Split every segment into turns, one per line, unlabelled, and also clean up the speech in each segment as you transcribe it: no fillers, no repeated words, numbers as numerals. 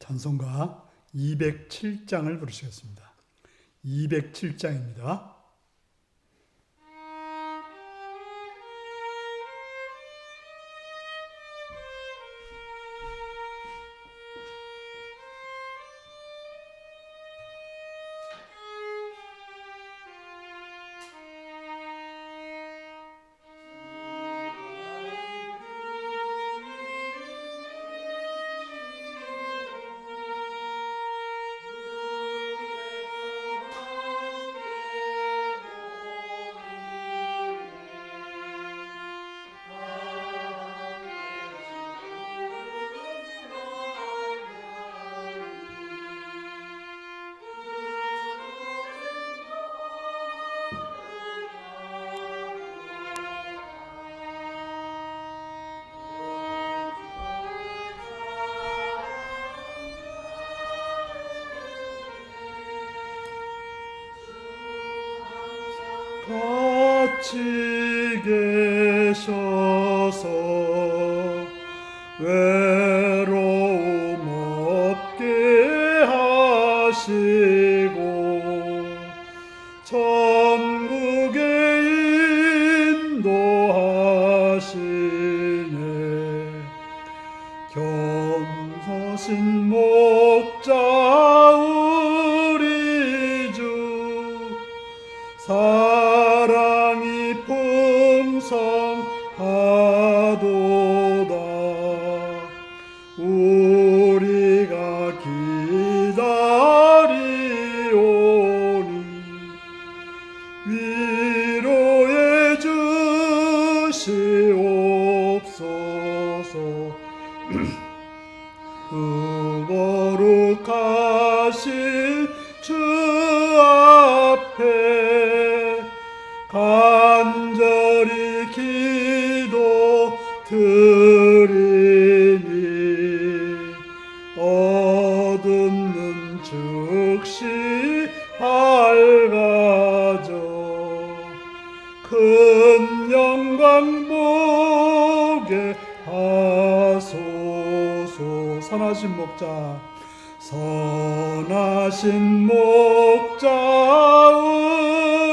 찬송가 207장을 부르시겠습니다. 207장입니다. 같이 계셔서 외로움 없게 하시고 천국에 인도하시네. 겸손신 목자 우리 주 사랑이 풍성하도다. 우리가 기다리오니 위로해 주시옵소서. 그 거룩하신 주 앞에 간절히 기도 드리니 얻은 즉시 밝아져 큰 영광 보게 하소서. 선하신 목자 선하신 목자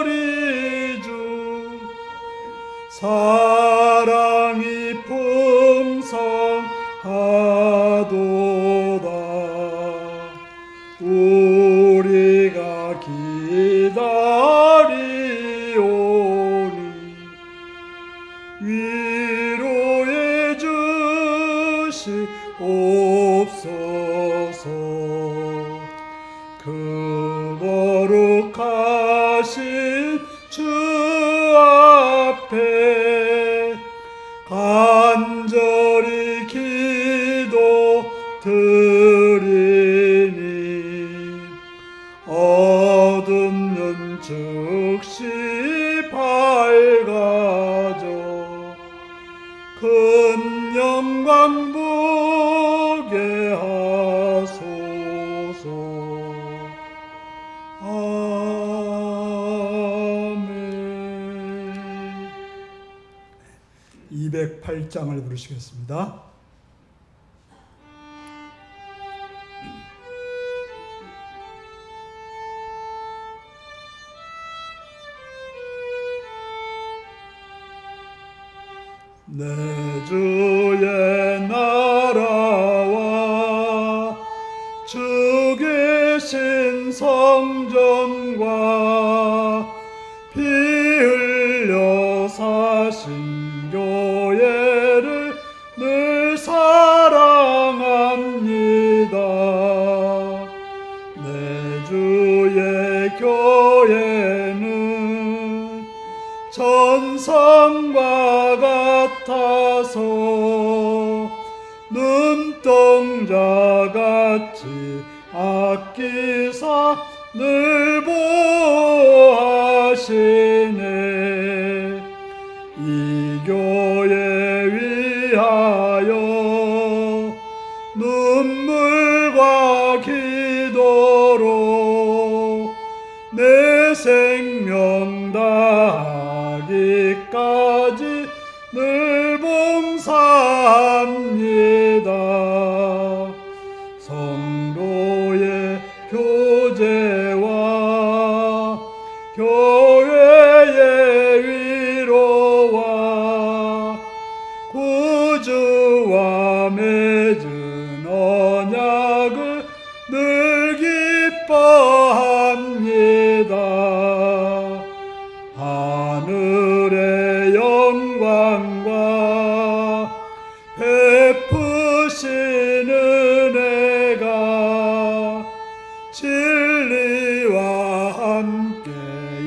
우리 주 사랑이 풍성하도다. 우리가 기다리오니 위로해 주시옵소서. 그 거룩하신 주 앞에 간절히 기도 드리니 얻은 즉시 밝아져 큰 영광 보게 하소서. 아멘. 208장을 부르시겠습니다. 내 주의 나라와 주 계신 성전과 피 흘려 사신 교회를 늘 사랑합니다. 내 주의 교회는 천상과 같아서 눈동자같이 아끼사 늘 보호하시네. 이 교회 위하여 눈물과 기도로 내 생명 다하기까지 늘 봉사합니다. 맺은 언약을 늘 기뻐합니다. 하늘의 영광과 베푸신 은혜가 진리와 함께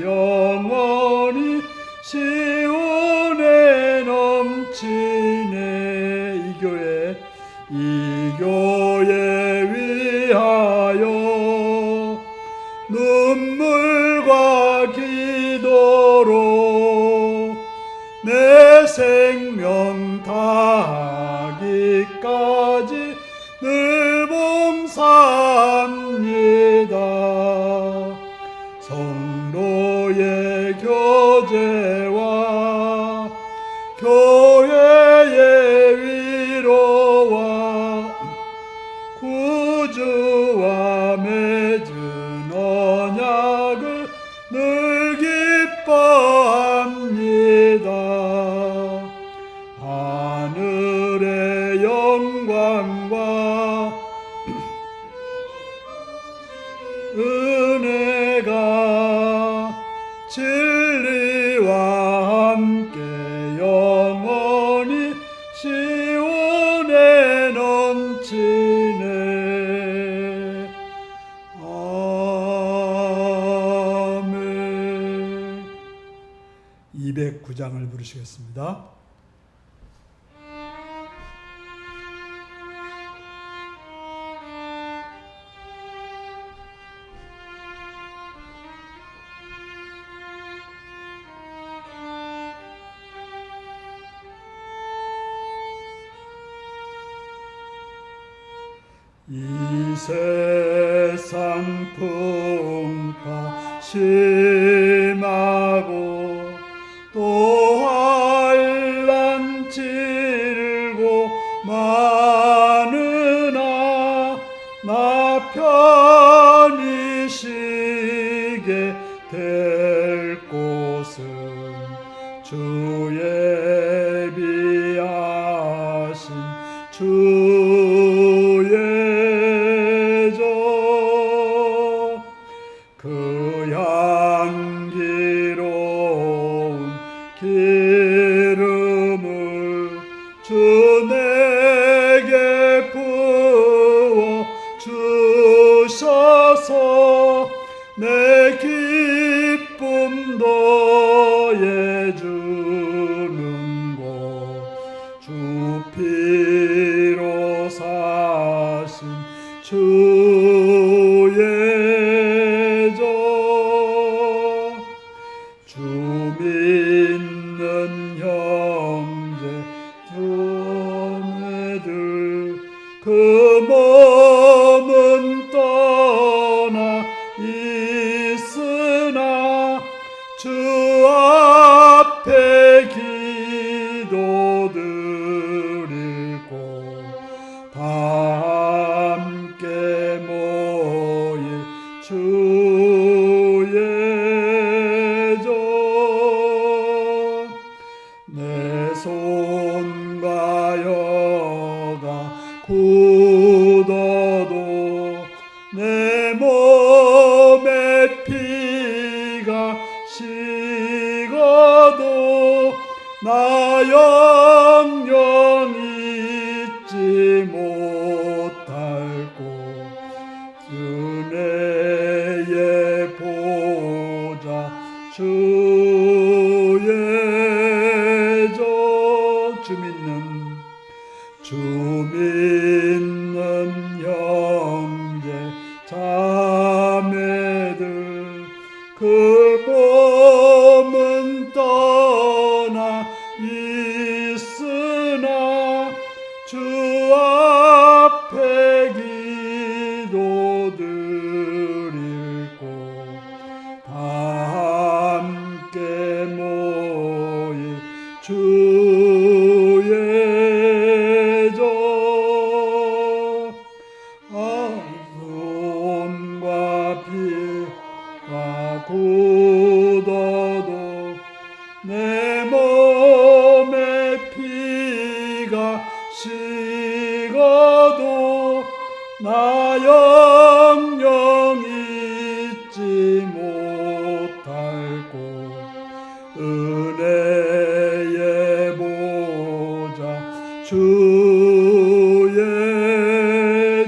영원히 시온에 넘치네. 이 교회 위하여 눈물과 기도로 내 생명 다하기까지 늘 봉사합니다. 성도의 교제와 교회의 위로와 구주와 맺은 언약을 늘 기뻐합니다. 하늘의 영광과 은혜가 진리와 함께 영원히 시온에 넘치네. 아멘. 209장을 부르시겠습니다. 이 세상 풍파 심하고 또 환난 질고 많으나 나 편히 쉬게 될 곳은 주 예비하신 주의 그 향기로운 기름을 주 내게 부어 주셔서 내 기쁨 더해주는 것 주 피로 사신 주의 주 믿는 형제 자매들 그 몸은 떠나 있으나 주 앞에 기도드리고 다 함께 모일 주의 내 손과 여가 굳어도 내 몸에 피가 식어도 나 영영 잊지 못할 곳 은혜의 보좌 주의 주 믿는 형제 자매들 그 몸은 떠나 있으나 주 앞에 나 영영 잊지 못할 곳 은혜의 보좌 주의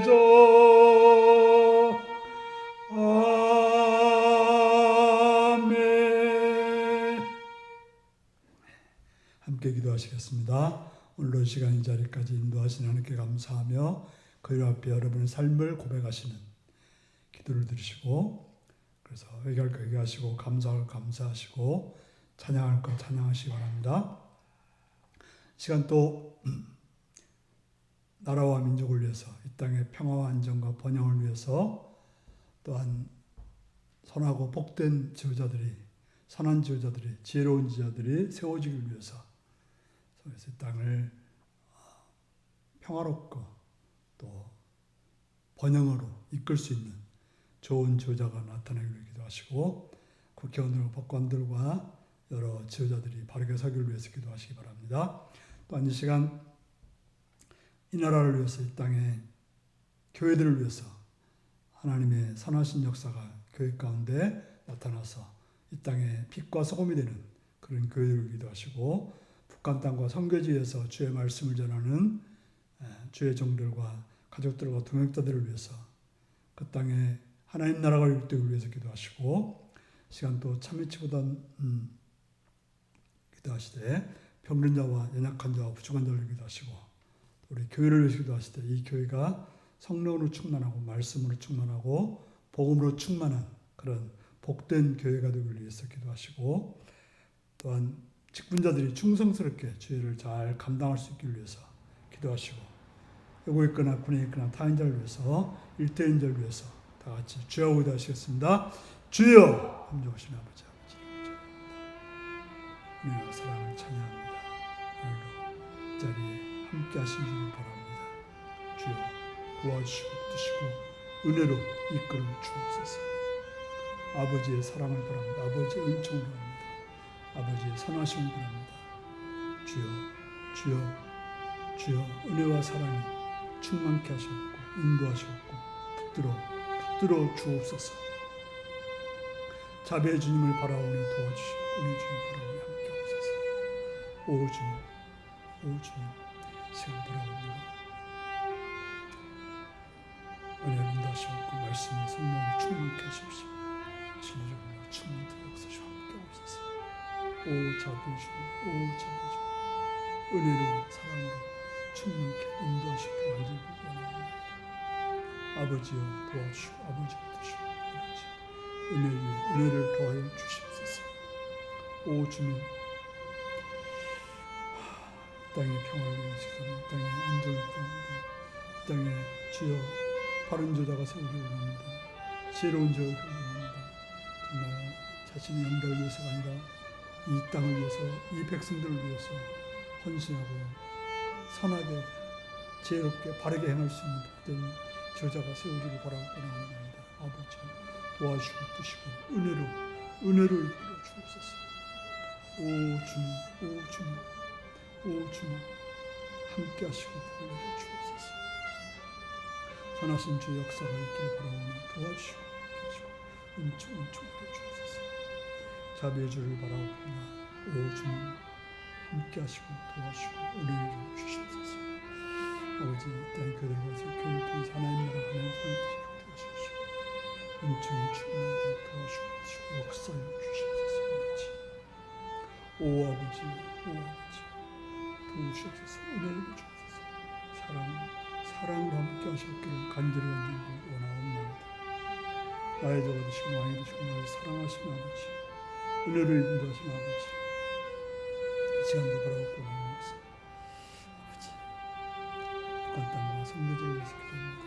종 아멘. 함께 기도하시겠습니다. 오늘 이 시간 이 자리까지 인도하신 하나님께 감사하며 그 일 앞에 여러분의 삶을 고백하시는 기도를 들으시고, 그래서 회개할 거 회개하시고 감사할 거 감사하시고 찬양할 거 찬양하시기 바랍니다. 시간 또 나라와 민족을 위해서, 이 땅의 평화와 안정과 번영을 위해서, 또한 선하고 복된 지도자들이, 선한 지도자들이, 지혜로운 지도자들이 세워지기 위해서, 그래서 이 땅을 평화롭고 또 번영으로 이끌 수 있는 좋은 지도자가 나타나기를 기도하시고, 국회의원들과 법관들과 여러 지도자들이 바르게 서기를 위해서 기도하시기 바랍니다. 또한 이 시간 이 나라를 위해서, 이 땅의 교회들을 위해서 하나님의 선하신 역사가 교회 가운데 나타나서 이 땅에 빛과 소금이 되는 그런 교회들을 기도하시고, 북한 땅과 선교지에서 주의 말씀을 전하는 주의 종들과 가족들과 동역자들을 위해서 그 땅에 하나님 나라가 일되기 위해서 기도하시고, 시간 또 참여치보단 기도하시되 병든 자와 연약한 자와 부족한 자를 기도하시고, 우리 교회를 위해서 기도하시되 이 교회가 성령으로 충만하고 말씀으로 충만하고 복음으로 충만한 그런 복된 교회가 되기 위해서 기도하시고, 또한 직분자들이 충성스럽게 주의를 잘 감당할 수 있기 위해서 기도하시고, 여고 있거나 군에 있거나 타인자를 위해서, 일대인자를 위해서 다 같이 주여 기도하시겠습니다. 주여, 함정하신 아버지, 은혜와 사랑을 찬양합니다. 오늘도 이 자리에 함께 하시기를 바랍니다. 주여 도와주시고 붙드시고 은혜로 이끌어 주옵소서. 아버지의 사랑을 바랍니다. 아버지의 은총을 바랍니다. 아버지의 선하심을 바랍니다. 주여, 주여, 주여, 은혜와 사랑이 충만케 하시옵고 인도하시옵고 붙들어 주옵소서. 자비의 주님을 바라오니 도와주시고 은혜 주님 바라오니 함께 하옵소서. 오 주님, 오 주님, 시간 바라옵니다. 은혜를 인도하시옵고 말씀의 성령을 충만케 하십시오. 진리적으로 충만히 역사시고 함께 하옵소서. 오 자비의 주님, 오 자비의 주님, 은혜로 사랑으로 충만케 인도하시고 만들고 원합니다. 아버지여 도와주시고 아버지 붙드시고 아버지 은혜 위에 은혜를 더하여 주시옵소서. 오 주님, 땅의 평화를 위하시고 땅의 안정을 구합니다. 땅에 주여 바른 저자가 세우기 원합니다. 지혜로운 저자가 세우기 원합니다. 정말 자신의 영달을 위해서가 아니라 이 땅을 위해서, 이 백성들을 위해서 헌신하고 선하게 지혜롭게 바르게 행할 수 있는 복된 저자가 세우기를 바라옵나이다. 아버지 도와주시고 뜻이고 은혜로 이끌어 주옵소서. 오 주님, 오 주님, 오 주님, 함께 하시고 보호해 주옵소서. 선하신 주의 역사가 있기를 바라오니 도와주시고 함께 하시고 은총으로 주옵소서. 자비의 주를 바라옵니다. 오 주님, 함께 하시고 도와주시고 은혜를 주시옵소서. 아버지 땅의 교회들과 교회를 통해서 하나님 나라 하나님 선을 되어주십시오. 은총이 충만하게 도와주시고 역사해 주시옵소서. 오 아버지, 오 아버지 도우시옵소서. 은혜를 주옵소서. 사랑으로 함께 하시옵기를 간절히 원하옵나이다. 나의 저가 되시고 왕이 되시고 나를 사랑하신 아버지, 은혜를 인도하신 아버지, 시간도 바라옵고 원합니다. 아버지, 북한 땅과 선교지를 위해서 기도합니다.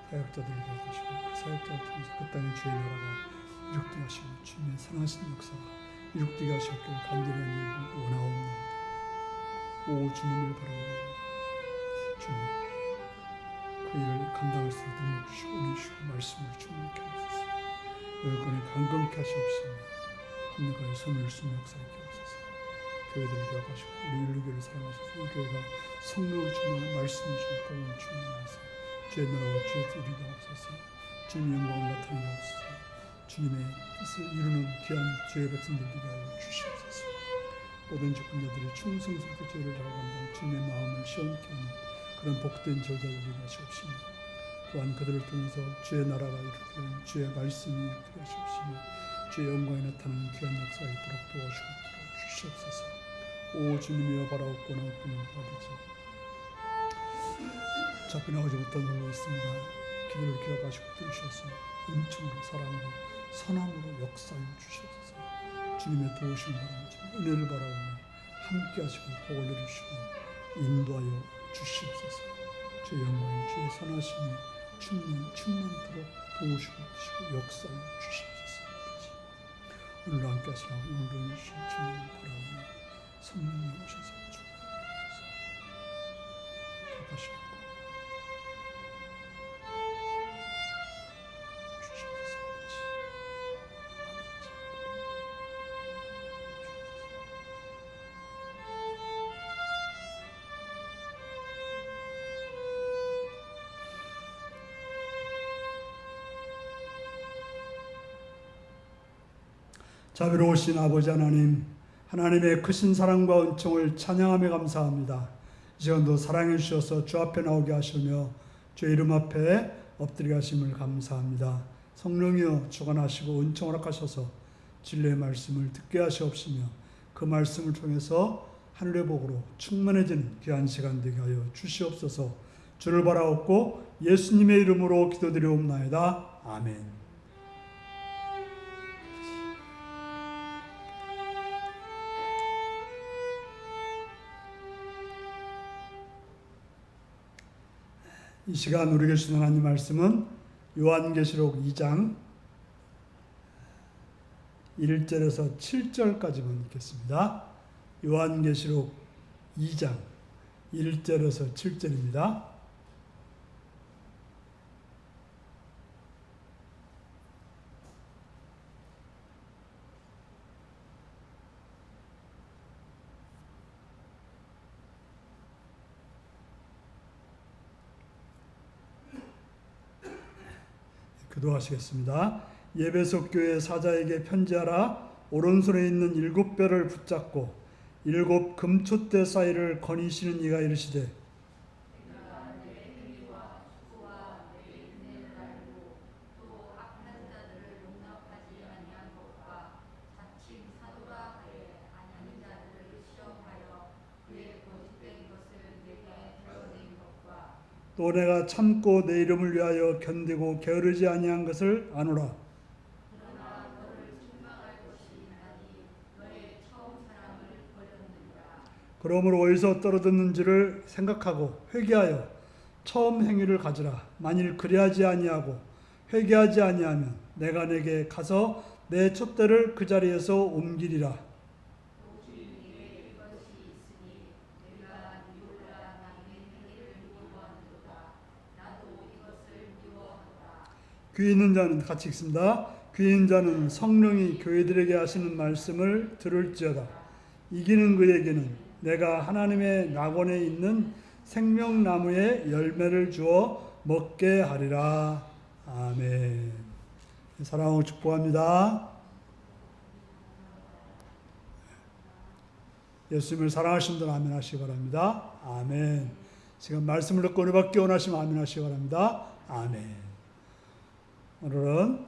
사역자들을 기억하시고 그 사역자를 통해서 그 땅의 주의 나라가 이룩되게 하시고 주님의 선하신 역사가 이룩되게 하시옵기를 간절히 원하옵나이다. 오 주님을 바라옵니다. 주님, 그 일을 감당할 수 있는 능력 주시고 은혜 주시고 말씀을 충만케 하소서. 여건에 강건케 하시옵시며 한나가의 손을 쓰는 역사에 기억하소서. 교회들을 기억하시고 우리 인류교회를 사랑하셔서 이 교회가 성령을 충만한 말씀을 주는 복음을 충만하셔서 주의 나라와 주의 뜻을 이루게 하옵소서. 주님의 영광을 나타내게 하옵소서. 주님의 뜻을 이루는 귀한 주의 백성들 되게 하여 주시옵소서. 모든 주권자들이 충성스럽게 주의를 다가간다는 주님의 마음을 시원케 하는 그런 복된 제자들이 되게 하시옵시며, 또한 그들을 통해서 주의 나라가 이루어지는 주의 말씀이 이루어지게 하시옵시며, 주의 영광이 나타나는 귀한 역사가 있도록 도와주시옵소서. 오 주님이여 바라옵고 나옵고는 아버지, 접근하지 못한 홀로 있습니다. 기도를 기억하시고 들으셔서 은총으로 사랑으로 선함으로 역사해 주시옵소서. 주님의 도우심을 바라옵니다. 은혜를 바라오며 함께 하시고 복을 내리시고 인도하여 주시옵소서. 주의 영광이 주의 선하심이 충만토록 도우시고 드시고 역사해 주시옵소서. 오늘 함께 하시라. 오늘도 주신 주님을 바라오며 성령님 오셔서 주옵소서. 기억하시고 자비로우신 아버지 하나님, 하나님의 크신 사랑과 은총을 찬양하며 감사합니다. 이 시간도 사랑해 주셔서 주 앞에 나오게 하시며 주의 이름 앞에 엎드리게 하심을 감사합니다. 성령이여 주관하시고 은총 허락하셔서 진리의 말씀을 듣게 하시옵시며 그 말씀을 통해서 하늘의 복으로 충만해지는 귀한 시간 되게 하여 주시옵소서. 주를 바라옵고 예수님의 이름으로 기도드리옵나이다. 아멘. 이 시간 우리에게 주신 하나님 말씀은 요한계시록 2장 1절에서 7절까지만 읽겠습니다. 요한계시록 2장 1절에서 7절입니다. 기도하시겠습니다. 예배소 교회 사자에게 편지하라. 오른손에 있는 7뼈를 붙잡고 7 금촛대 사이를 거니시는 이가 이르시되, 또 내가 참고 내 이름을 위하여 견디고 게으르지 아니한 것을 아노라. 그러므로 어디서 떨어졌는지를 생각하고 회개하여 처음 행위를 가지라. 만일 그리하지 아니하고 회개하지 아니하면 내가 내게 가서 내 촛대를 그 자리에서 옮기리라. 귀 있는 자는 같이 읽습니다. 귀 있는 자는 성령이 교회들에게 하시는 말씀을 들을지어다. 이기는 그에게는 내가 하나님의 낙원에 있는 생명나무의 열매를 주어 먹게 하리라. 아멘. 사랑하고 축복합니다. 예수님을 사랑하시는 분들 아멘 하시기 바랍니다. 아멘. 지금 말씀을 듣고 은혜 받기 원하시면 아멘 하시기 바랍니다. 아멘. 오늘은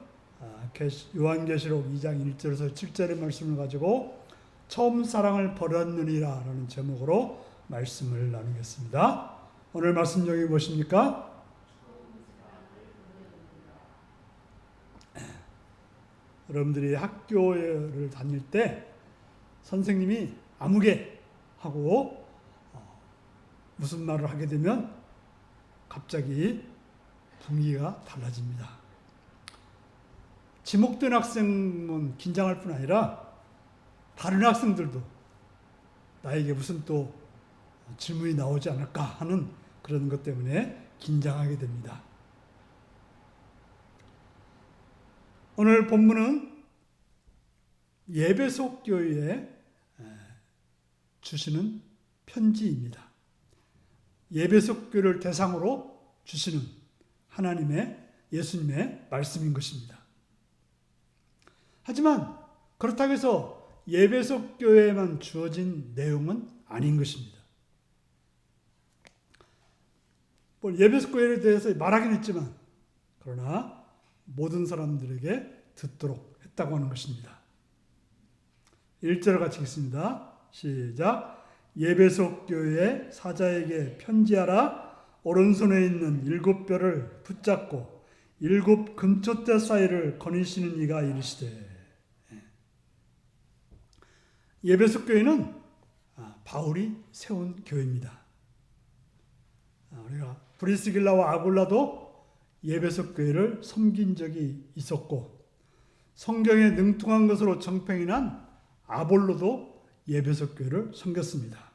요한계시록 2장 1절에서 7절의 말씀을 가지고 처음 사랑을 버렸느니라 라는 제목으로 말씀을 나누겠습니다. 오늘 말씀 제목이 무엇입니까? 여러분들이 학교를 다닐 때 선생님이 아무개 하고 무슨 말을 하게 되면 갑자기 분위기가 달라집니다. 지목된 학생은 긴장할 뿐 아니라 다른 학생들도 나에게 무슨 또 질문이 나오지 않을까 하는 그런 것 때문에 긴장하게 됩니다. 오늘 본문은 예배소 교회에 주시는 편지입니다. 예배소 교회를 대상으로 주시는 하나님의 예수님의 말씀인 것입니다. 하지만 그렇다고 해서 예배소 교회에만 주어진 내용은 아닌 것입니다. 예배소 교회에 대해서 말하긴 했지만 그러나 모든 사람들에게 듣도록 했다고 하는 것입니다. 1절을 같이 읽습니다. 시작. 예배소 교회 사자에게 편지하라. 오른손에 있는 7뼈를 붙잡고 7 금촛대 사이를 거니시는 이가 이르시되. 예배소 교회는 바울이 세운 교회입니다. 우리가 브리스길라와 아굴라도 예배소 교회를 섬긴 적이 있었고, 성경에 능통한 것으로 정평이 난 아볼로도 예배소 교회를 섬겼습니다.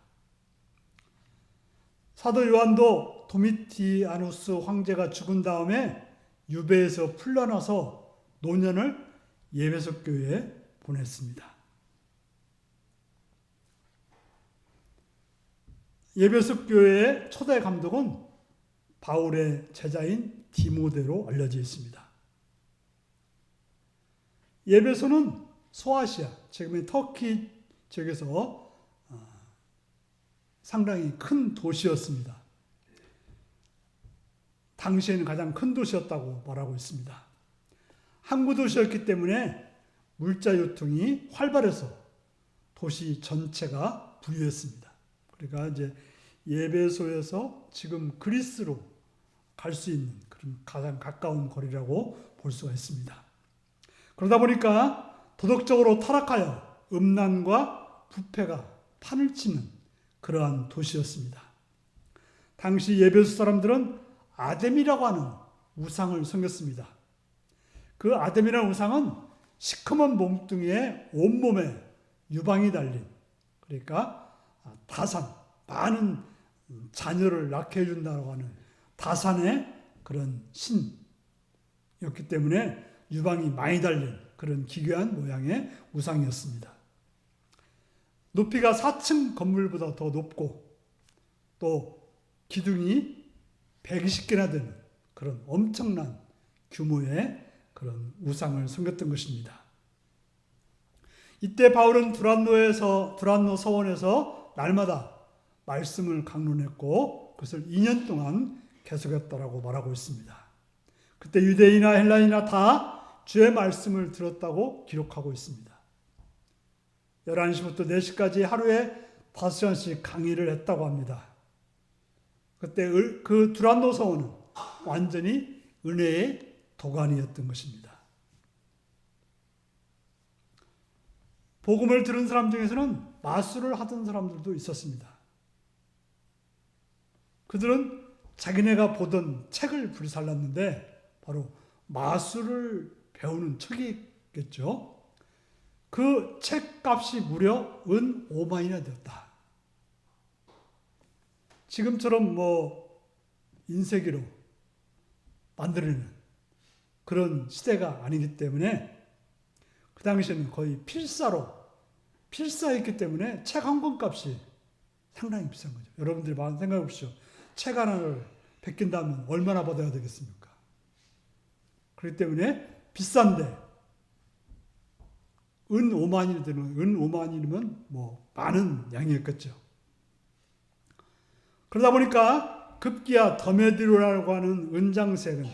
사도 요한도 도미티아누스 황제가 죽은 다음에 유배에서 풀려나서 노년을 예배소 교회에 보냈습니다. 예배소 교회의 초대 감독은 바울의 제자인 디모데로 알려져 있습니다. 예배소는 소아시아, 지금의 터키 지역에서 상당히 큰 도시였습니다. 당시에는 가장 큰 도시였다고 말하고 있습니다. 항구 도시였기 때문에 물자 유통이 활발해서 도시 전체가 부유했습니다. 그러니까 이제 예배소에서 지금 그리스로 갈 수 있는 그런 가장 가까운 거리라고 볼 수가 있습니다. 그러다 보니까 도덕적으로 타락하여 음란과 부패가 판을 치는 그러한 도시였습니다. 당시 예배소 사람들은 아뎀이라고 하는 우상을 섬겼습니다. 그 아뎀이라는 우상은 시커먼 몸뚱이에 온몸에 유방이 달린, 그러니까 다산, 많은 자녀를 낳게 해준다고 하는 다산의 그런 신이었기 때문에 유방이 많이 달린 그런 기괴한 모양의 우상이었습니다. 높이가 4층 건물보다 더 높고 또 기둥이 120개나 되는 그런 엄청난 규모의 그런 우상을 섬겼던 것입니다. 이때 바울은 두란노 서원에서 날마다 말씀을 강론했고 그것을 2년 동안 계속했다라고 말하고 있습니다. 그때 유대인이나 헬라인이나 다 주의 말씀을 들었다고 기록하고 있습니다. 11시부터 4시까지 하루에 5시간씩 강의를 했다고 합니다. 그때 그 두란노 서원은 완전히 은혜의 도가니였던 것입니다. 복음을 들은 사람 중에서는 마술을 하던 사람들도 있었습니다. 그들은 자기네가 보던 책을 불살랐는데 바로 마술을 배우는 책이겠죠. 그 책값이 무려 은 5만이나 되었다. 지금처럼 인쇄기로 만들어내는 그런 시대가 아니기 때문에 그 당시에는 거의 필사했기 때문에 책 한 권 값이 상당히 비싼 거죠. 여러분들이 생각해 보십시오. 책 하나를 베낀다면 얼마나 받아야 되겠습니까? 그렇기 때문에 비싼데 은 5만이 되는, 은 5만이면 많은 양이었겠죠. 그러다 보니까 급기야 더메드로라고 하는 은장색은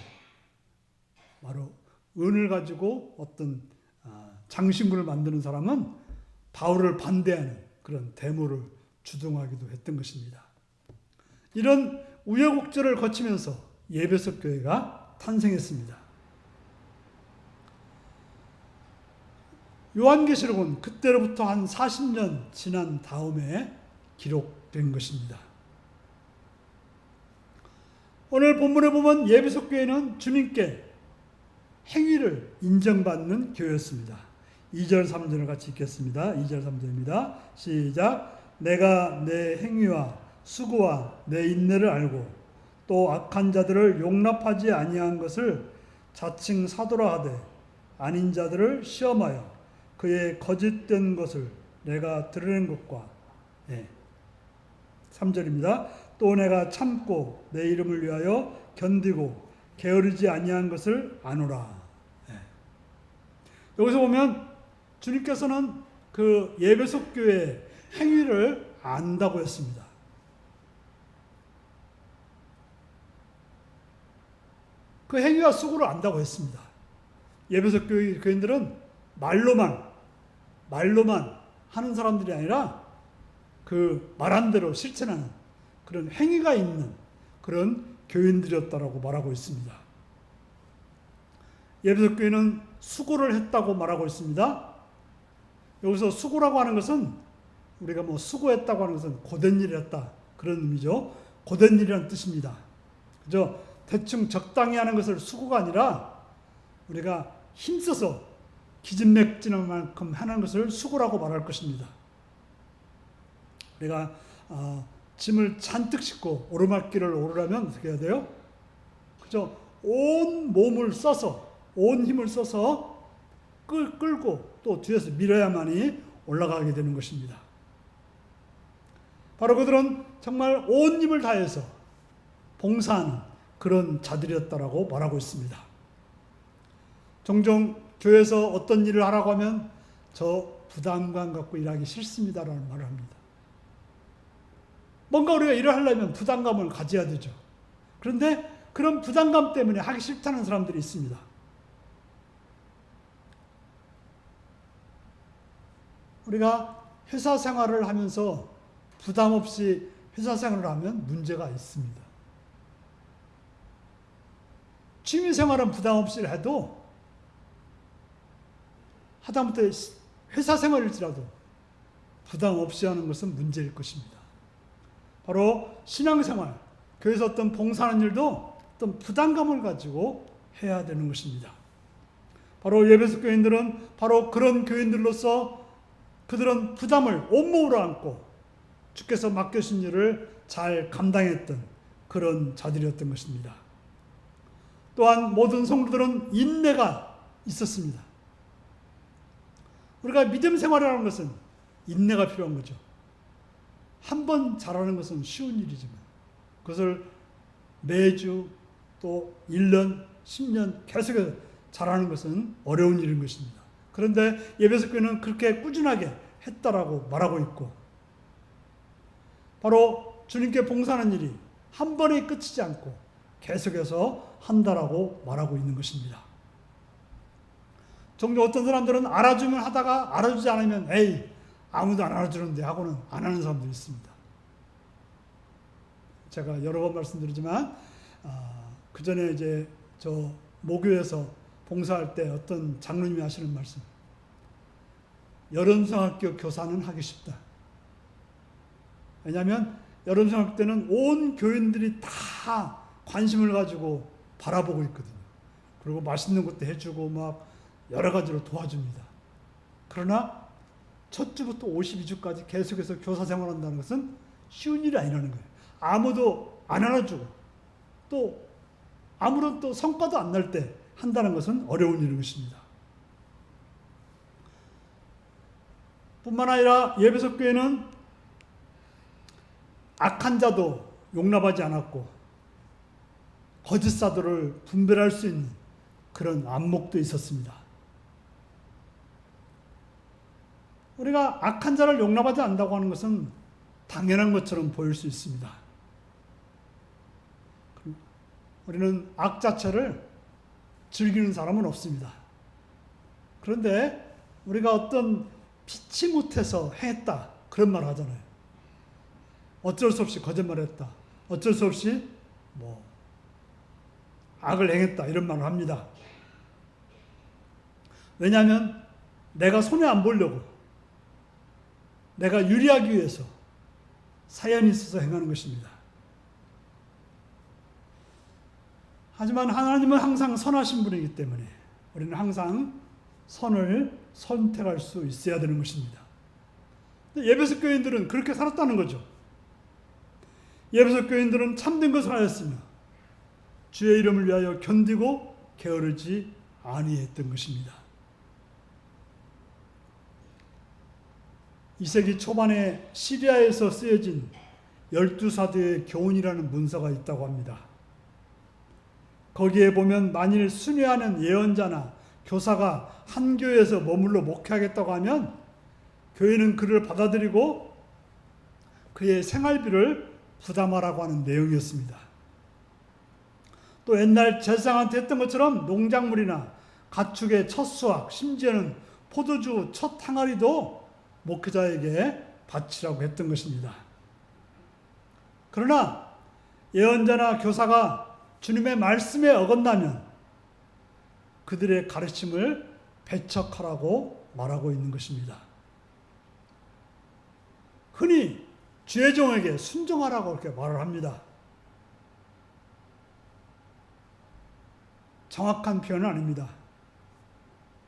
바로 은을 가지고 어떤 장신구를 만드는 사람은 바울을 반대하는 그런 데모를 주동하기도 했던 것입니다. 이런 우여곡절을 거치면서 예배소 교회가 탄생했습니다. 요한계시록은 그때로부터 한 40년 지난 다음에 기록된 것입니다. 오늘 본문에 보면 예배소 교회는 주님께 행위를 인정받는 교회였습니다. 2절 3절을 같이 읽겠습니다. 2절 3절입니다. 시작. 내가 내 행위와 수고와 내 인내를 알고 또 악한 자들을 용납하지 아니한 것을 자칭 사도라 하되 아닌 자들을 시험하여 그의 거짓된 것을 내가 드러낸 것과 3절입니다. 또 내가 참고 내 이름을 위하여 견디고 게으르지 아니한 것을 아노라. 예. 여기서 보면 주님께서는 그 에베소 교회 행위를 안다고 했습니다. 그 행위와 수고를 안다고 했습니다. 에베소 교회 교인들은 말로만 하는 사람들이 아니라 그 말한 대로 실천하는 그런 행위가 있는 그런 교인들이었다라고 말하고 있습니다. 에베소 교회는 수고를 했다고 말하고 있습니다. 여기서 수고라고 하는 것은 우리가 수고했다고 하는 것은 고된 일을 했다 그런 의미죠. 고된 일이라는 뜻입니다. 그죠? 대충 적당히 하는 것을 수고가 아니라 우리가 힘써서 기진맥진한 만큼 하는 것을 수고라고 말할 것입니다. 우리가 짐을 잔뜩 싣고 오르막길을 오르려면 어떻게 해야 돼요? 그죠? 온 몸을 써서 온 힘을 써서 끌고 또 뒤에서 밀어야만이 올라가게 되는 것입니다. 바로 그들은 정말 온 힘을 다해서 봉사하는 그런 자들이었다라고 말하고 있습니다. 종종 교회에서 어떤 일을 하라고 하면 저 부담감 갖고 일하기 싫습니다라는 말을 합니다. 뭔가 우리가 일을 하려면 부담감을 가져야 되죠. 그런데 그런 부담감 때문에 하기 싫다는 사람들이 있습니다. 우리가 회사 생활을 하면서 부담 없이 회사 생활을 하면 문제가 있습니다. 취미 생활은 부담 없이 해도 하다못해 회사 생활일지라도 부담 없이 하는 것은 문제일 것입니다. 바로 신앙생활, 교회에서 어떤 봉사하는 일도 어떤 부담감을 가지고 해야 되는 것입니다. 바로 에베소 교인들은 바로 그런 교인들로서 그들은 부담을 온몸으로 안고 주께서 맡겨주신 일을 잘 감당했던 그런 자들이었던 것입니다. 또한 모든 성도들은 인내가 있었습니다. 우리가 믿음 생활이라는 것은 인내가 필요한 거죠. 한 번 잘하는 것은 쉬운 일이지만 그것을 매주 또 1년, 10년 계속해서 잘하는 것은 어려운 일인 것입니다. 그런데 에베소 교회는 그렇게 꾸준하게 했다라고 말하고 있고 바로 주님께 봉사하는 일이 한 번에 끝이지 않고 계속해서 한다라고 말하고 있는 것입니다. 종종 어떤 사람들은 알아주면 하다가 알아주지 않으면 에이 아무도 안 알아주는데 하고는 안 하는 사람들이 있습니다. 제가 여러 번 말씀드리지만 그 전에 이제 저 모교에서 봉사할 때 어떤 장로님이 하시는 말씀, 여름성학교 교사는 하기 쉽다. 왜냐하면 여름성학교 때는 온 교인들이 다 관심을 가지고 바라보고 있거든요. 그리고 맛있는 것도 해주고 막 여러 가지로 도와줍니다. 그러나 첫 주부터 52주까지 계속해서 교사 생활한다는 것은 쉬운 일이 아니라는 거예요. 아무도 안 알아주고 또 아무런 또 성과도 안 날 때 한다는 것은 어려운 일인 것입니다. 뿐만 아니라 에베소 교회는 악한 자도 용납하지 않았고 거짓 사도를 분별할 수 있는 그런 안목도 있었습니다. 우리가 악한 자를 용납하지 않는다고 하는 것은 당연한 것처럼 보일 수 있습니다. 우리는 악 자체를 즐기는 사람은 없습니다. 그런데 우리가 어떤 피치 못해서 행했다 그런 말 하잖아요. 어쩔 수 없이 거짓말했다. 어쩔 수 없이 악을 행했다 이런 말을 합니다. 왜냐하면 내가 손해 안 보려고 내가 유리하기 위해서 사연이 있어서 행하는 것입니다. 하지만 하나님은 항상 선하신 분이기 때문에 우리는 항상 선을 선택할 수 있어야 되는 것입니다. 에베소 교인들은 그렇게 살았다는 거죠. 에베소 교인들은 참된 것을 하였으며 주의 이름을 위하여 견디고 게으르지 아니했던 것입니다. 2세기 초반에 시리아에서 쓰여진 12사도의 교훈이라는 문서가 있다고 합니다. 거기에 보면 만일 순회하는 예언자나 교사가 한 교회에서 머물러 목회하겠다고 하면 교회는 그를 받아들이고 그의 생활비를 부담하라고 하는 내용이었습니다. 또 옛날 제사장한테 했던 것처럼 농작물이나 가축의 첫 수확, 심지어는 포도주 첫 항아리도 목회자에게 바치라고 했던 것입니다. 그러나 예언자나 교사가 주님의 말씀에 어긋나면 그들의 가르침을 배척하라고 말하고 있는 것입니다. 흔히 주의 종에게 순종하라고 이렇게 말을 합니다. 정확한 표현은 아닙니다.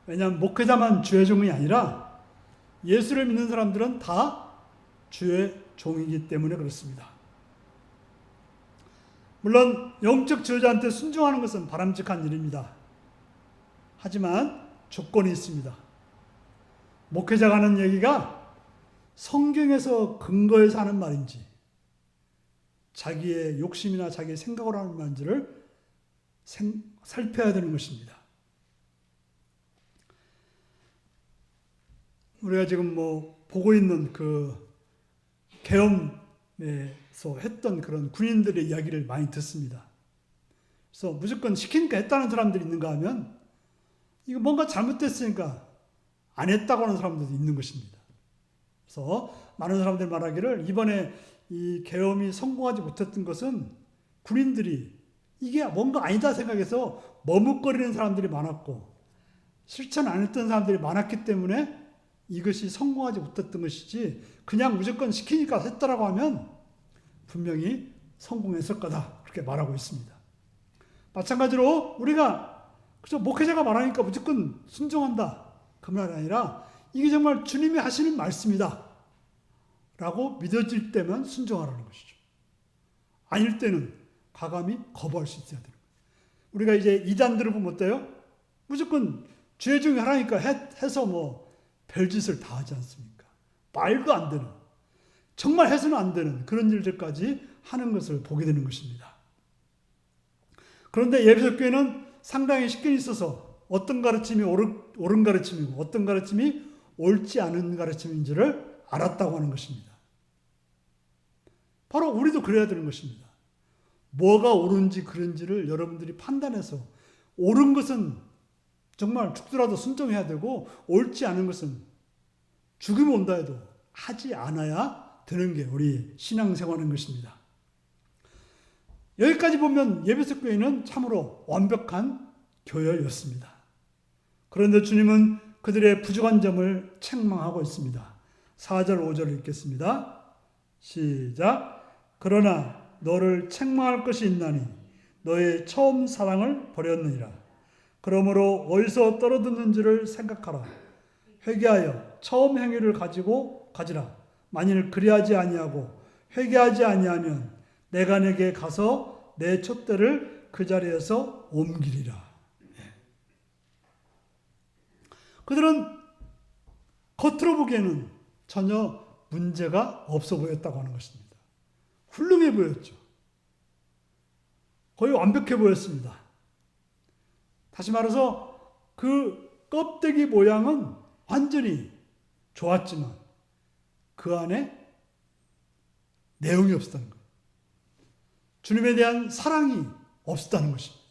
왜냐하면 목회자만 주의 종이 아니라 예수를 믿는 사람들은 다 주의 종이기 때문에 그렇습니다. 물론 영적 지도자한테 순종하는 것은 바람직한 일입니다. 하지만 조건이 있습니다. 목회자가 하는 얘기가 성경에서 근거해서 하는 말인지 자기의 욕심이나 자기의 생각으로 하는 말인지를 살펴야 되는 것입니다. 우리가 지금 보고 있는 그 계엄에서 했던 그런 군인들의 이야기를 많이 듣습니다. 그래서 무조건 시키니까 했다는 사람들이 있는가 하면 이거 뭔가 잘못됐으니까 안 했다고 하는 사람들도 있는 것입니다. 그래서 많은 사람들이 말하기를 이번에 이 계엄이 성공하지 못했던 것은 군인들이 이게 뭔가 아니다 생각해서 머뭇거리는 사람들이 많았고 실천 안 했던 사람들이 많았기 때문에 이것이 성공하지 못했던 것이지 그냥 무조건 시키니까 했다라고 하면 분명히 성공했을 거다 그렇게 말하고 있습니다. 마찬가지로 우리가 그저 목회자가 말하니까 무조건 순종한다 그 말이 아니라 이게 정말 주님이 하시는 말씀이다 라고 믿어질 때만 순종하라는 것이죠. 아닐 때는 과감히 거부할 수 있어야 되는 거예요. 우리가 이제 이단들을 보면 어때요? 무조건 죄 중에 하나니까 해서 별짓을 다 하지 않습니까? 말도 안 되는, 정말 해서는 안 되는 그런 일들까지 하는 것을 보게 되는 것입니다. 그런데 예배석 교회는 상당히 식견이 있어서 어떤 가르침이 옳은 가르침이고 어떤 가르침이 옳지 않은 가르침인지를 알았다고 하는 것입니다. 바로 우리도 그래야 되는 것입니다. 뭐가 옳은지 그른지를 여러분들이 판단해서 옳은 것은 정말 죽더라도 순종해야 되고 옳지 않은 것은 죽음이 온다 해도 하지 않아야 되는 게 우리 신앙생활인 것입니다. 여기까지 보면 예배석 교회는 참으로 완벽한 교회였습니다. 그런데 주님은 그들의 부족한 점을 책망하고 있습니다. 4절 5절을 읽겠습니다. 시작. 그러나 너를 책망할 것이 있나니 너의 처음 사랑을 버렸느니라. 그러므로 어디서 떨어졌는지를 생각하라. 회개하여 처음 행위를 가지고 가지라. 만일 그리하지 아니하고 회개하지 아니하면 내가 내게 가서 내 촛대를 그 자리에서 옮기리라. 그들은 겉으로 보기에는 전혀 문제가 없어 보였다고 하는 것입니다. 훌륭해 보였죠. 거의 완벽해 보였습니다. 다시 말해서 그 껍데기 모양은 완전히 좋았지만 그 안에 내용이 없었다는 거예요. 주님에 대한 사랑이 없었다는 것입니다.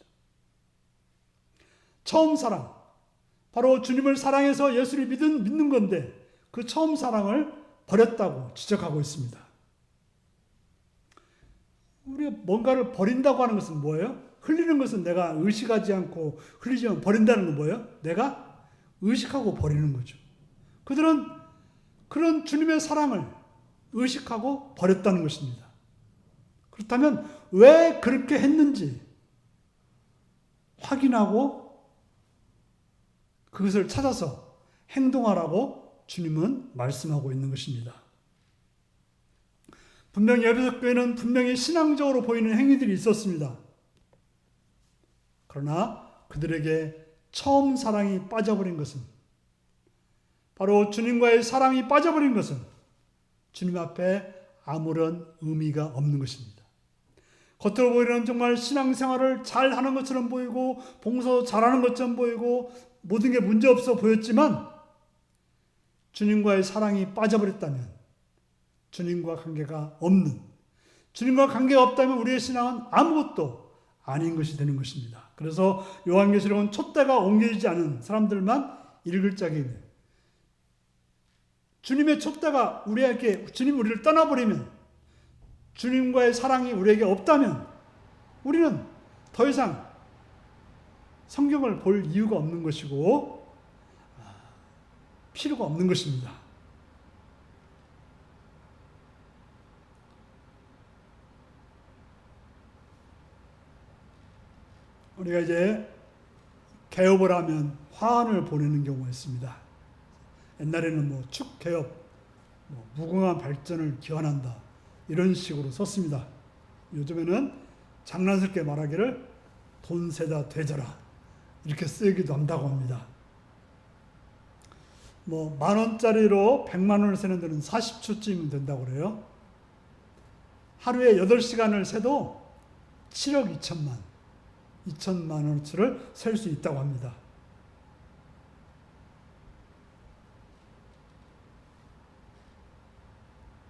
처음 사랑, 바로 주님을 사랑해서 예수를 믿는 건데 그 처음 사랑을 버렸다고 지적하고 있습니다. 우리가 뭔가를 버린다고 하는 것은 뭐예요? 흘리는 것은 내가 의식하지 않고 흘리지만 버린다는 건 뭐예요? 내가 의식하고 버리는 거죠. 그들은 그런 주님의 사랑을 의식하고 버렸다는 것입니다. 그렇다면 왜 그렇게 했는지 확인하고 그것을 찾아서 행동하라고 주님은 말씀하고 있는 것입니다. 분명히 에베소 교회는 분명히 신앙적으로 보이는 행위들이 있었습니다. 그러나 그들에게 처음 사랑이 빠져버린 것은 바로 주님과의 사랑이 빠져버린 것은 주님 앞에 아무런 의미가 없는 것입니다. 겉으로 보이는 정말 신앙생활을 잘하는 것처럼 보이고 봉사도 잘하는 것처럼 보이고 모든 게 문제없어 보였지만 주님과의 사랑이 빠져버렸다면, 주님과 관계가 없는, 주님과 관계가 없다면 우리의 신앙은 아무것도 아닌 것이 되는 것입니다. 그래서 요한계시록은 촛대가 옮겨지지 않은 사람들만 읽을 짝이에요. 주님의 촛대가 주님 우리를 떠나버리면, 주님과의 사랑이 우리에게 없다면 우리는 더 이상 성경을 볼 이유가 없는 것이고 필요가 없는 것입니다. 우리가 이제 개업을 하면 화환을 보내는 경우가 있습니다. 옛날에는 축개업, 무궁한 발전을 기원한다, 이런 식으로 썼습니다. 요즘에는 장난스럽게 말하기를 돈 세다 되져라, 이렇게 쓰기도 한다고 합니다. 10,000원짜리로 100만 원을 세는 데는 40초쯤이면 된다고 그래요. 하루에 8시간을 세도 7억 2천만 원어치를 셀 수 있다고 합니다.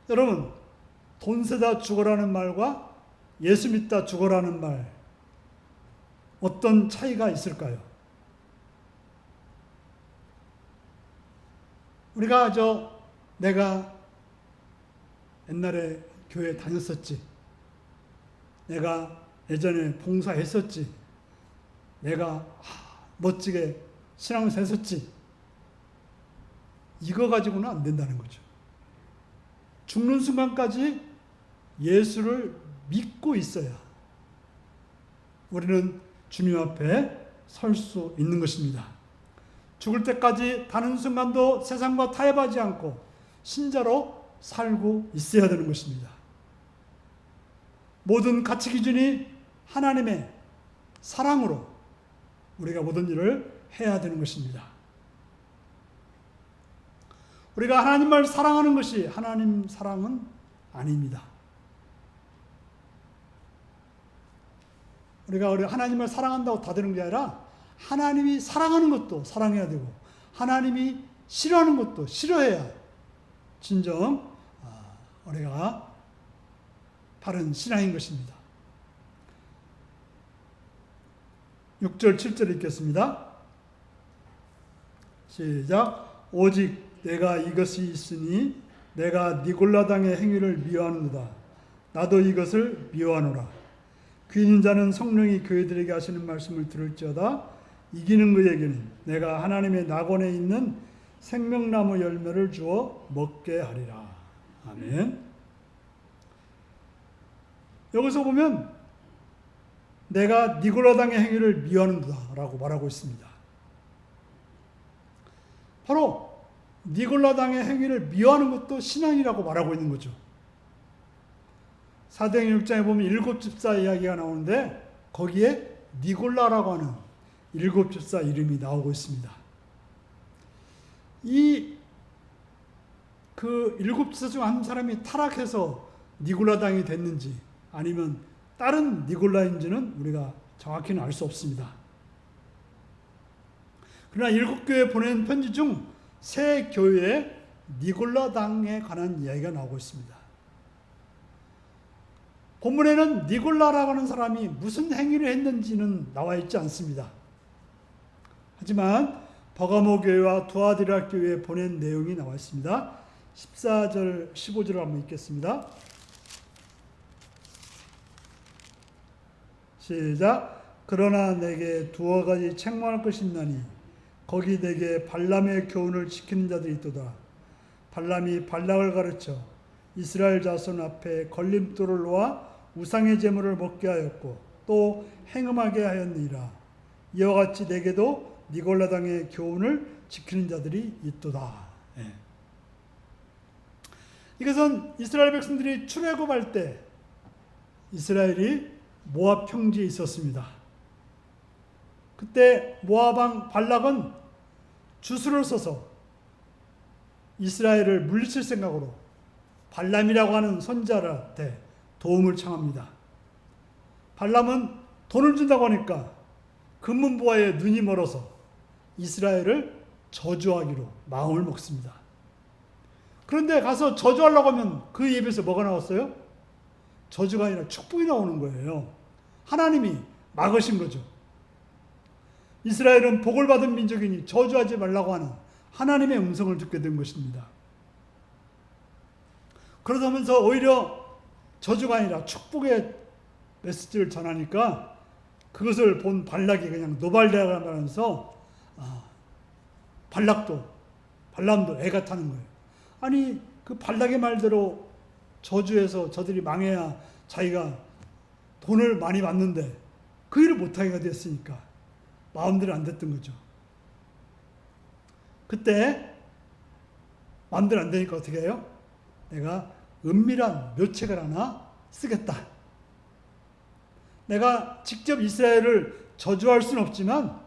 여러분, 돈 세다 죽어라는 말과 예수 믿다 죽어라는 말, 어떤 차이가 있을까요? 우리가 내가 옛날에 교회 다녔었지, 내가 예전에 봉사했었지, 내가 멋지게 신앙을 했었지, 이거 가지고는 안 된다는 거죠. 죽는 순간까지 예수를 믿고 있어야 우리는 주님 앞에 설 수 있는 것입니다. 죽을 때까지 단 순간도 세상과 타협하지 않고 신자로 살고 있어야 되는 것입니다. 모든 가치 기준이 하나님의 사랑으로 우리가 모든 일을 해야 되는 것입니다. 우리가 하나님을 사랑하는 것이 하나님 사랑은 아닙니다. 우리가 하나님을 사랑한다고 다 되는 게 아니라 하나님이 사랑하는 것도 사랑해야 되고 하나님이 싫어하는 것도 싫어해야 진정 우리가 바른 신앙인 것입니다. 6절 7절 읽겠습니다. 시작. 오직 내가 이것이 있으니 내가 니골라당의 행위를 미워하는도다. 나도 이것을 미워하노라. 귀 있는 자는 성령이 교회들에게 하시는 말씀을 들을지어다. 이기는 그에게는 내가 하나님의 낙원에 있는 생명나무 열매를 주어 먹게 하리라. 아멘. 여기서 보면 내가 니골라당의 행위를 미워하는도다 라고 말하고 있습니다. 바로 니골라당의 행위를 미워하는 것도 신앙이라고 말하고 있는 거죠. 사도행전 6장에 보면 7 집사 이야기가 나오는데 거기에 니골라라고 하는 7 집사 이름이 나오고 있습니다. 이 7 집사 중 한 사람이 타락해서 니골라당이 됐는지 아니면 다른 니골라인지는 우리가 정확히는 알 수 없습니다. 그러나 7교회에 보낸 편지 중 3교회에 니골라당에 관한 이야기가 나오고 있습니다. 본문에는 니골라라고 하는 사람이 무슨 행위를 했는지는 나와 있지 않습니다. 하지만 버가모 교회와 두아디라 교회에 보낸 내용이 나와 있습니다. 14절, 15절을 한번 읽겠습니다. 시작. 그러나 내게 2가지 책망할 것이 있나니 거기 내게 발람의 교훈을 지키는 자들이 있도다. 발람이 발락을 가르쳐 이스라엘 자손 앞에 걸림돌을 놓아 우상의 제물을 먹게 하였고 또 행음하게 하였느니라. 이와 같이 내게도 니골라당의 교훈을 지키는 자들이 있도다. 이것은 이스라엘 백성들이 출애굽할 때 이스라엘이 모압 평지에 있었습니다. 그때 모압 왕 발락은 주술을 써서 이스라엘을 물리칠 생각으로 발람이라고 하는 선지자한테 도움을 청합니다. 발람은 돈을 준다고 하니까 금문부와의 눈이 멀어서 이스라엘을 저주하기로 마음을 먹습니다. 그런데 가서 저주하려고 하면 그 입에서 뭐가 나왔어요? 저주가 아니라 축복이 나오는 거예요. 하나님이 막으신 거죠. 이스라엘은 복을 받은 민족이니 저주하지 말라고 하는 하나님의 음성을 듣게 된 것입니다. 그러면서 오히려 저주가 아니라 축복의 메시지를 전하니까 그것을 본 발락이 그냥 노발대하면서 발람도 애가 타는 거예요. 아니 그 발락의 말대로 저주해서 저들이 망해야 자기가 돈을 많이 받는데 그 일을 못하게 됐으니까 마음대로 안 됐던 거죠. 그때 마음대로 안 되니까 어떻게 해요? 내가 은밀한 묘책을 하나 쓰겠다. 내가 직접 이스라엘을 저주할 수는 없지만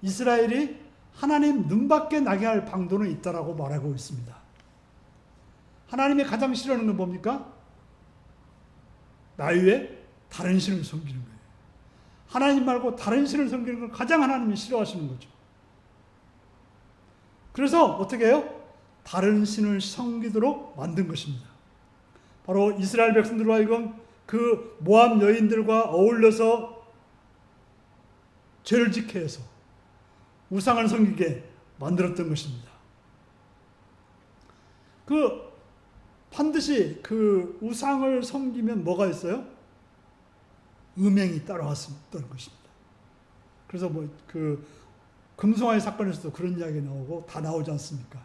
이스라엘이 하나님 눈밖에 나게 할 방도는 있다라고 말하고 있습니다. 하나님이 가장 싫어하는 건 뭡니까? 나 외에 다른 신을 섬기는 거예요. 하나님 말고 다른 신을 섬기는 걸 가장 하나님이 싫어하시는 거죠. 그래서 어떻게 해요? 다른 신을 섬기도록 만든 것입니다. 바로 이스라엘 백성들과 하여금 그 모압 여인들과 어울려서 죄를 짓게 해서 우상을 섬기게 만들었던 것입니다. 반드시 그 우상을 섬기면 뭐가 있어요? 음행이 따라왔다는 것입니다. 그래서 금송아지 사건에서도 그런 이야기 나오고 다 나오지 않습니까?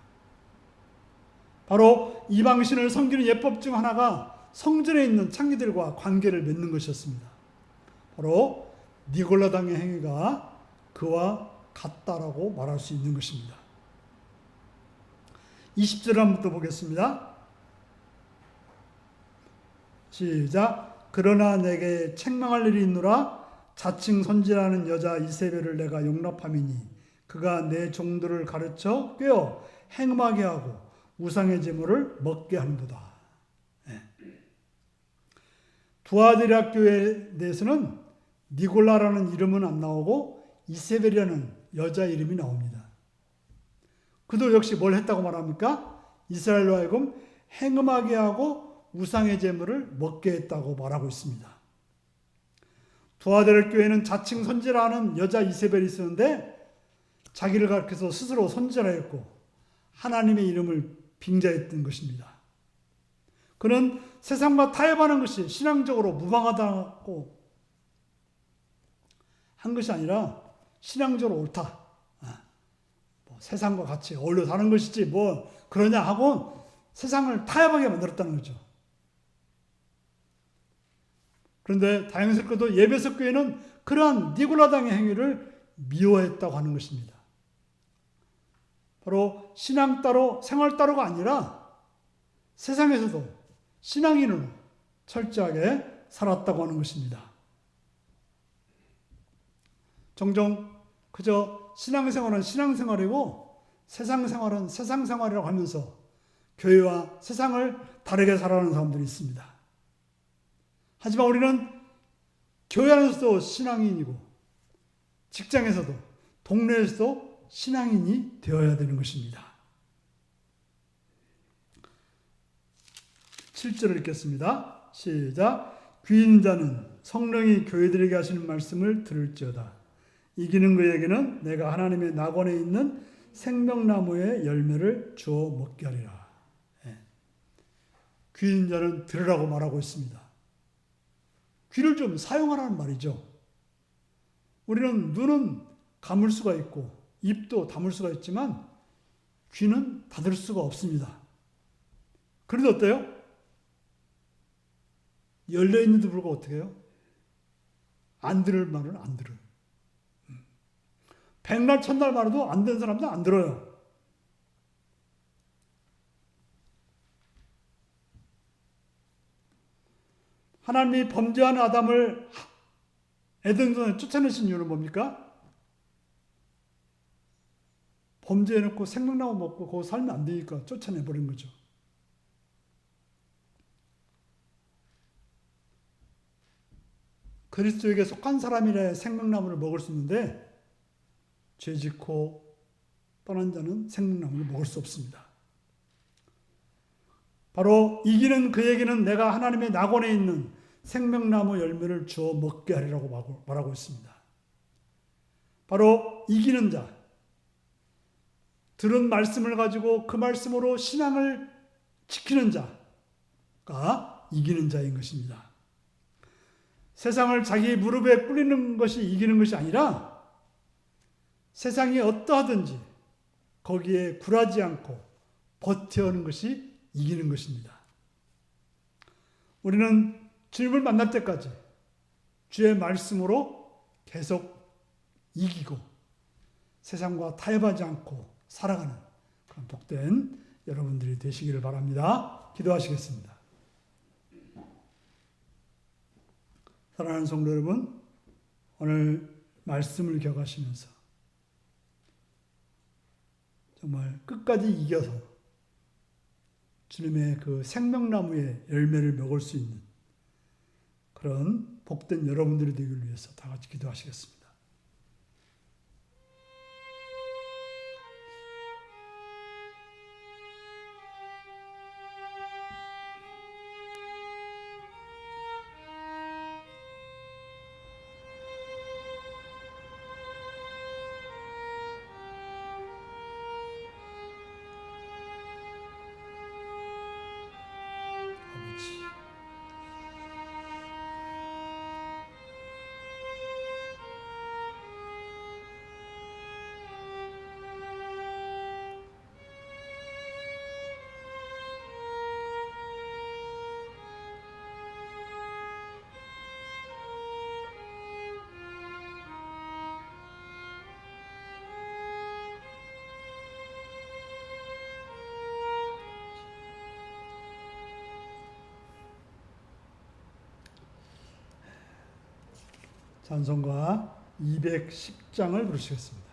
바로 이방신을 섬기는 예법 중 하나가 성전에 있는 창기들과 관계를 맺는 것이었습니다. 바로 니골라당의 행위가 그와 같다라고 말할 수 있는 것입니다. 20절 한번 보겠습니다. 시작. 그러나 내게 책망할 일이 있노라. 자칭 선지라는 여자 이세벨을 내가 용납함이니 그가 내 종들을 가르쳐 꿰어 행음하게 하고 우상의 제물을 먹게 하는도다. 두아드라 교회에 대해서는 니골라라는 이름은 안 나오고 이세벨이라는 여자 이름이 나옵니다. 그도 역시 뭘 했다고 말합니까? 이스라엘로 하여금 행음하게 하고 우상의 제물을 먹게 했다고 말하고 있습니다. 두아드라 교회는 자칭 선지라는 여자 이세벨이 있었는데 자기를 가리켜서 스스로 선지라 했고 하나님의 이름을 빙자했던 것입니다. 그는 세상과 타협하는 것이 신앙적으로 무방하다고 한 것이 아니라 신앙적으로 옳다. 세상과 같이 어울려 사는 것이지 그러냐 하고 세상을 타협하게 만들었다는 거죠. 그런데 다행스럽게도 예배석 교회는 그러한 니골라당의 행위를 미워했다고 하는 것입니다. 바로 신앙 따로 생활 따로가 아니라 세상에서도 신앙인으로 철저하게 살았다고 하는 것입니다. 종종 그저 신앙생활은 신앙생활이고 세상생활은 세상생활이라고 하면서 교회와 세상을 다르게 살아가는 사람들이 있습니다. 하지만 우리는 교회 안에서도 신앙인이고 직장에서도 동네에서도 신앙인이 되어야 되는 것입니다. 7절을 읽겠습니다. 시작. 귀 있는 자는 성령이 교회들에게 하시는 말씀을 들을지어다. 이기는 그에게는 내가 하나님의 낙원에 있는 생명나무의 열매를 주어 먹게 하리라. 귀 있는 자는 들으라고 말하고 있습니다. 귀를 좀 사용하라는 말이죠. 우리는 눈은 감을 수가 있고 입도 다물 수가 있지만 귀는 닫을 수가 없습니다. 그런데 어때요? 열려있는데도 불구하고 어떻게 해요? 안 들을 말은 안 들어요. 백날 천날 말해도 안 되는 사람도 안 들어요. 하나님이 범죄한 아담을 에덴동산에 쫓아내신 이유는 뭡니까? 범죄해놓고 생명나무 먹고 거기 살면 안 되니까 쫓아내버린 거죠. 그리스도에게 속한 사람이라 생명나무를 먹을 수 있는데 죄짓고 떠난 자는 생명나무를 먹을 수 없습니다. 바로 이기는 그에게는 내가 하나님의 낙원에 있는 생명나무 열매를 주어 먹게 하리라고 말하고 있습니다. 바로 이기는 자, 들은 말씀을 가지고 그 말씀으로 신앙을 지키는 자가 이기는 자인 것입니다. 세상을 자기 무릎에 꿇리는 것이 이기는 것이 아니라 세상이 어떠하든지 거기에 굴하지 않고 버텨오는 것이 이기는 것입니다. 우리는 주님을 만날 때까지 주의 말씀으로 계속 이기고 세상과 타협하지 않고 살아가는 그런 복된 여러분들이 되시기를 바랍니다. 기도하시겠습니다. 사랑하는 성도 여러분, 오늘 말씀을 기억하시면서 정말 끝까지 이겨서 주님의 그 생명나무의 열매를 먹을 수 있는 그런 복된 여러분들이 되기를 위해서 다 같이 기도하시겠습니다. 찬송가 210장을 부르시겠습니다.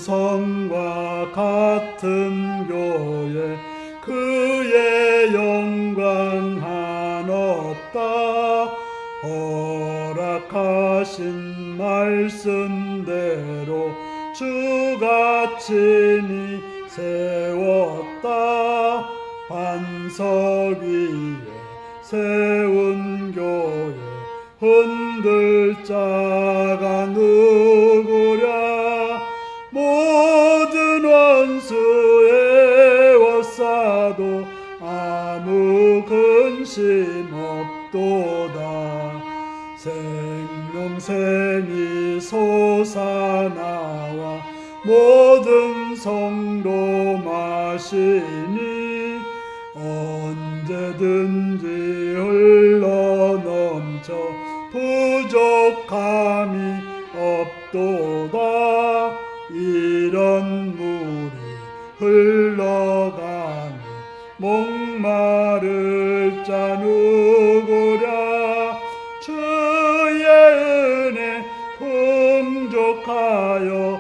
시온성과 같은 교회 그의 영광 한없다. 허락하신 말씀대로 주가 친히 세웠다. 반석 위에 세운 교회 흔들 자가 누구랴. 모든 원수에 워싸도 아무 근심 없도다. 생명샘이 솟아나와 모든 성도 마시니 언제든지 흘러넘쳐 부족함이 없도다. 이런 물이 흘러가니 목마를 자 누구랴. 주의 은혜 풍족하여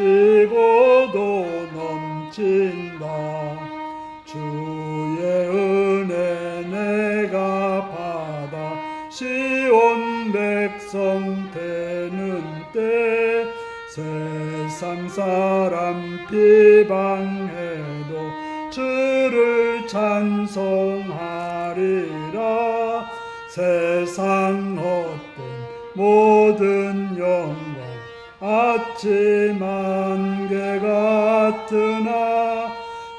넘치고도 넘친다. 주의 은혜 내가 받아 시온 백성 되는 때 세상 사람 비방해도 주를 찬송하리라. 세상 헛된 모든 영광 아침 안개 같으나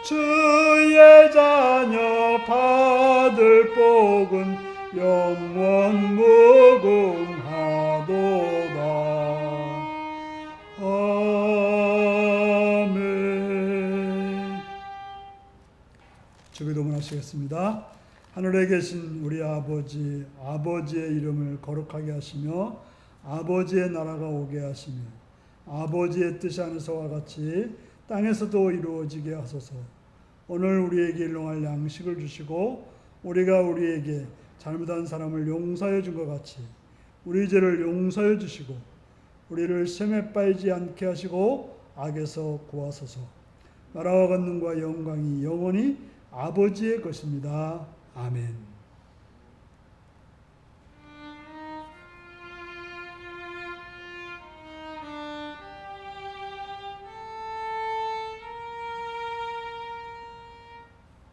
주의 자녀 받을 복은 영원 무궁하도다. 아멘. 주기도문 하시겠습니다. 하늘에 계신 우리 아버지, 아버지의 이름을 거룩하게 하시며 아버지의 나라가 오게 하시며 아버지의 뜻이 하늘에서와 같이 땅에서도 이루어지게 하소서. 오늘 우리에게 일용할 양식을 주시고 우리가 우리에게 잘못한 사람을 용서해 준 것 같이 우리 죄를 용서해 주시고 우리를 시험에 빠지지 않게 하시고 악에서 구하소서. 나라와 권능과 영광이 영원히 아버지의 것입니다. 아멘.